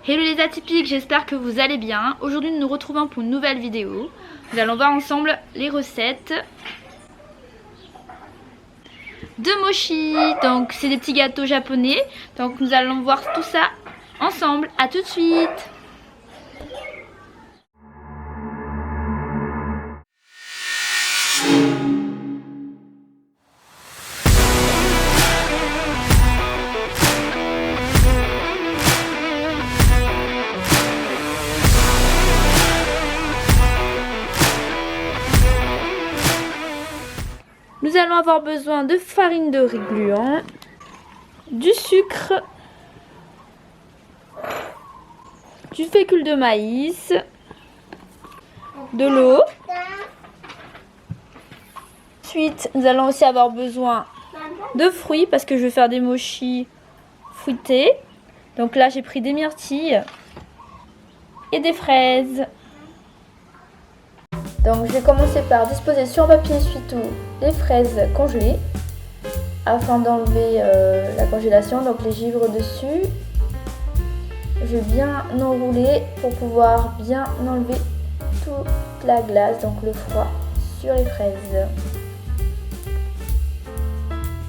Hello les atypiques, j'espère que vous allez bien. Aujourd'hui nous nous retrouvons pour une nouvelle vidéo. Nous allons voir ensemble les recettes de mochi. Donc c'est des petits gâteaux japonais. Donc nous allons voir tout ça ensemble. À tout de suite. Nous allons avoir besoin de farine de riz gluant, du sucre, du fécule de maïs, de l'eau. Ensuite, nous allons aussi avoir besoin de fruits parce que je vais faire des mochis fruités. Donc là, j'ai pris des myrtilles et des fraises. Donc je vais commencer par disposer sur un papier essuie-tout les fraises congelées afin d'enlever la congélation, donc les givres dessus. Je vais bien enrouler pour pouvoir bien enlever toute la glace, donc le froid sur les fraises.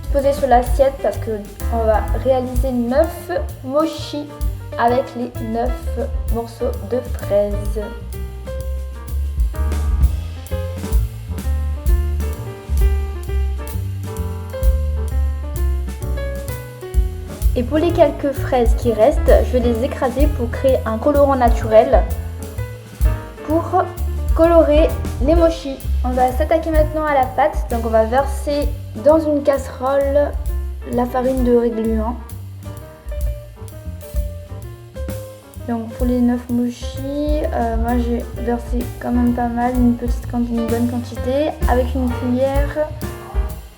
Disposer sur l'assiette parce qu'on va réaliser 9 mochis avec les 9 morceaux de fraises. Et pour les quelques fraises qui restent, je vais les écraser pour créer un colorant naturel pour colorer les mochis. On va s'attaquer maintenant à la pâte. Donc on va verser dans une casserole la farine de riz gluant. Donc pour les 9 mochis, moi j'ai versé quand même pas mal, une bonne quantité, avec une cuillère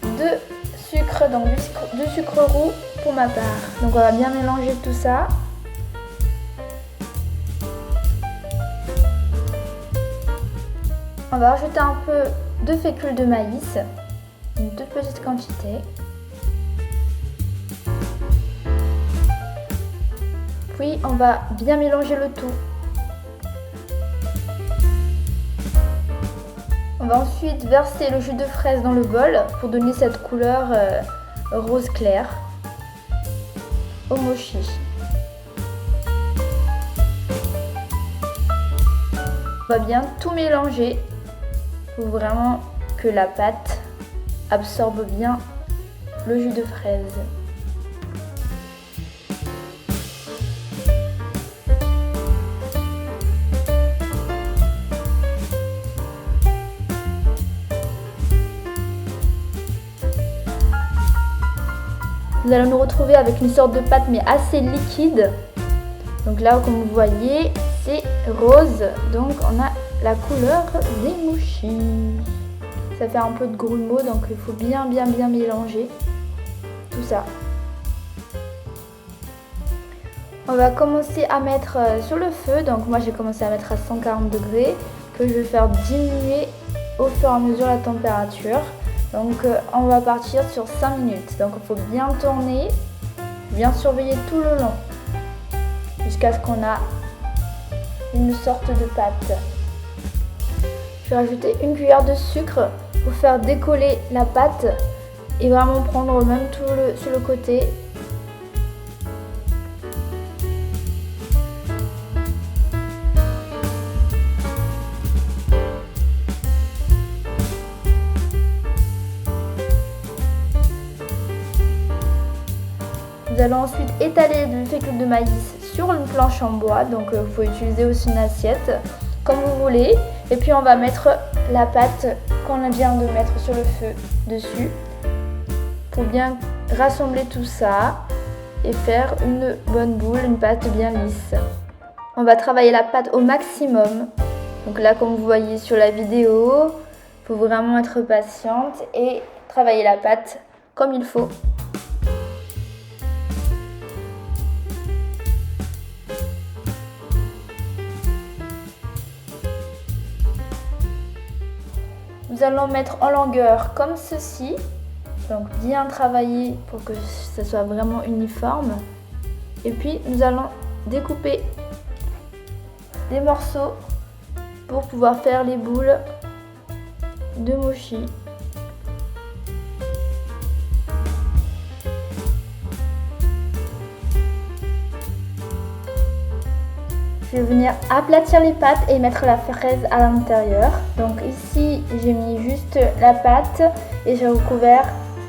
de sucre, donc du sucre roux pour ma part. Donc on va bien mélanger tout ça. On va rajouter un peu de fécule de maïs, une toute petite quantité. Puis on va bien mélanger le tout. On va ensuite verser le jus de fraise dans le bol pour donner cette couleur rose clair au mochi. On va bien tout mélanger pour vraiment que la pâte absorbe bien le jus de fraise. Nous allons nous retrouver avec une sorte de pâte mais assez liquide. Donc là, comme vous voyez, c'est rose. Donc on a la couleur des mochis. Ça fait un peu de grumeaux, donc il faut bien mélanger tout ça. On va commencer à mettre sur le feu. Donc moi j'ai commencé à mettre à 140 degrés que je vais faire diminuer au fur et à mesure la température. Donc on va partir sur 5 minutes. Donc il faut bien tourner, bien surveiller tout le long jusqu'à ce qu'on a une sorte de pâte. Je vais rajouter une cuillère de sucre pour faire décoller la pâte et vraiment prendre même tout sur le côté. Nous allons ensuite étaler le fécule de maïs sur une planche en bois, donc vous pouvez utiliser aussi une assiette comme vous voulez. Et puis on va mettre la pâte qu'on vient de mettre sur le feu dessus pour bien rassembler tout ça et faire une bonne boule, une pâte bien lisse. On va travailler la pâte au maximum. Donc là, comme vous voyez sur la vidéo, il faut vraiment être patiente et travailler la pâte comme il faut. Nous allons mettre en longueur comme ceci, donc bien travailler pour que ça soit vraiment uniforme. Et puis nous allons découper des morceaux pour pouvoir faire les boules de mochi. Je vais venir aplatir les pâtes et mettre la fraise à l'intérieur. Donc ici, j'ai mis juste la pâte et j'ai recouvert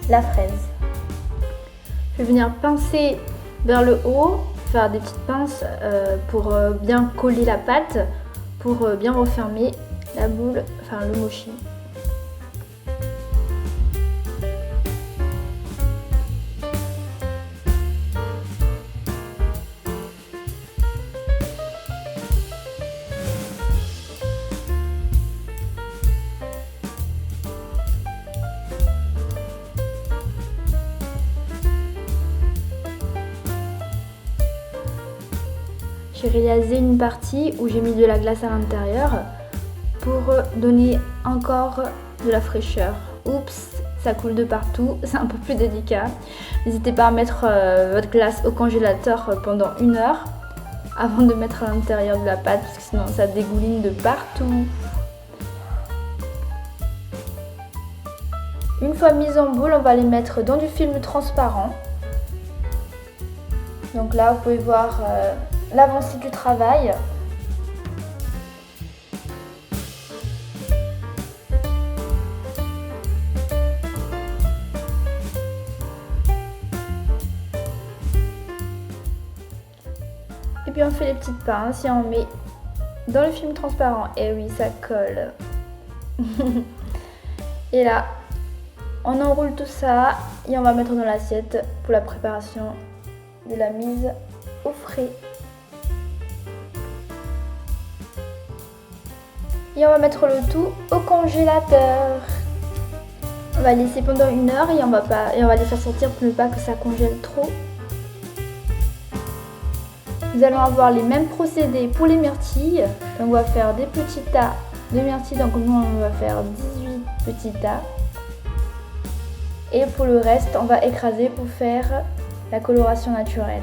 la fraise. Je vais venir pincer vers le haut, faire des petites pinces pour bien coller la pâte, pour bien refermer la boule, enfin le mochi. J'ai réalisé une partie où j'ai mis de la glace à l'intérieur pour donner encore de la fraîcheur. Oups, ça coule de partout, c'est un peu plus délicat. N'hésitez pas à mettre votre glace au congélateur pendant 1 heure avant de mettre à l'intérieur de la pâte parce que sinon ça dégouline de partout. Une fois mises en boule, on va les mettre dans du film transparent. Donc là, vous pouvez voir l'avancée du travail. Et puis on fait les petites pinces et on met dans le film transparent. Et oui, ça colle. Et là, on enroule tout ça et on va mettre dans l'assiette pour la préparation de la mise au frais. Et on va mettre le tout au congélateur. On va laisser pendant 1 heure et on va les faire sortir pour ne pas que ça congèle trop. Nous allons avoir les mêmes procédés pour les myrtilles. Donc on va faire des petits tas de myrtilles. Donc nous on va faire 18 petits tas. Et pour le reste, on va écraser pour faire la coloration naturelle.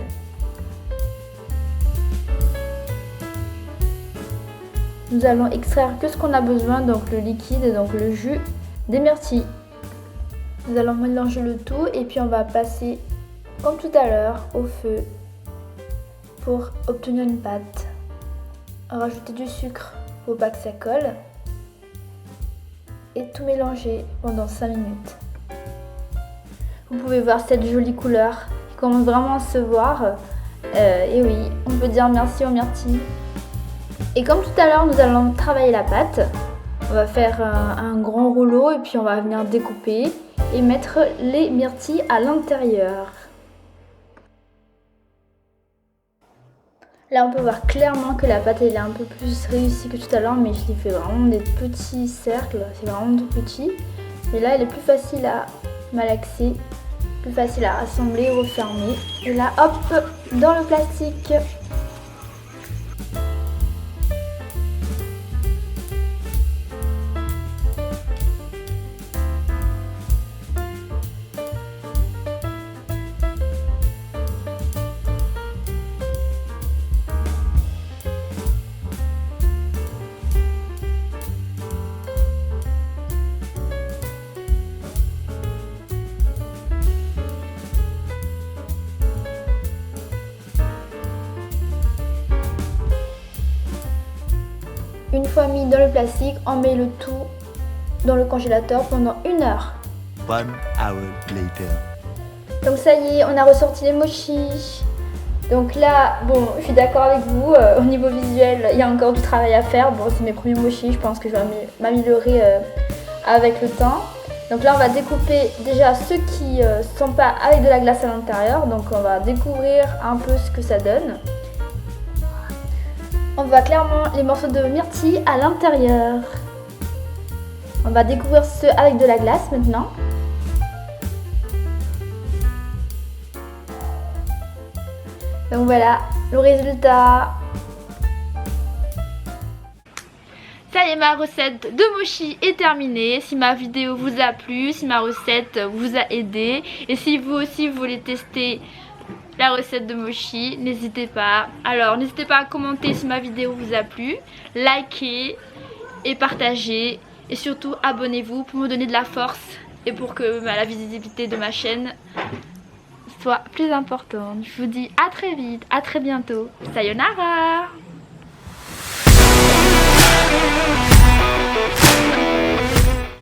Nous allons extraire que ce qu'on a besoin, donc le liquide, donc le jus des myrtilles. Nous allons mélanger le tout et puis on va passer, comme tout à l'heure, au feu pour obtenir une pâte. Rajouter du sucre pour pas que ça colle et tout mélanger pendant 5 minutes. Vous pouvez voir cette jolie couleur qui commence vraiment à se voir. Et oui, on peut dire merci aux myrtilles. Et comme tout à l'heure, nous allons travailler la pâte. On va faire un grand rouleau et puis on va venir découper et mettre les myrtilles à l'intérieur. Là, on peut voir clairement que la pâte elle est un peu plus réussie que tout à l'heure, mais je l'ai fait vraiment des petits cercles, c'est vraiment tout petit. Mais là, elle est plus facile à malaxer, plus facile à assembler, refermer. Et là, hop, dans le plastique. Une fois mis dans le plastique, on met le tout dans le congélateur pendant 1 heure. 1 hour later. Donc ça y est, on a ressorti les mochis. Donc là, bon, je suis d'accord avec vous, au niveau visuel, il y a encore du travail à faire. Bon, c'est mes premiers mochis, je pense que je vais m'améliorer avec le temps. Donc là, on va découper déjà ceux qui ne sont pas avec de la glace à l'intérieur. Donc on va découvrir un peu ce que ça donne. On voit clairement les morceaux de myrtille à l'intérieur. On va découvrir ceux avec de la glace maintenant. Donc voilà le résultat. Ça y est, ma recette de mochi est terminée. Si ma vidéo vous a plu, si ma recette vous a aidé et si vous aussi vous voulez tester la recette de mochi, n'hésitez pas. Alors n'hésitez pas à commenter si ma vidéo vous a plu, likez et partagez et surtout abonnez-vous pour me donner de la force et pour que la visibilité de ma chaîne soit plus importante. Je vous dis à très vite, à très bientôt. Sayonara!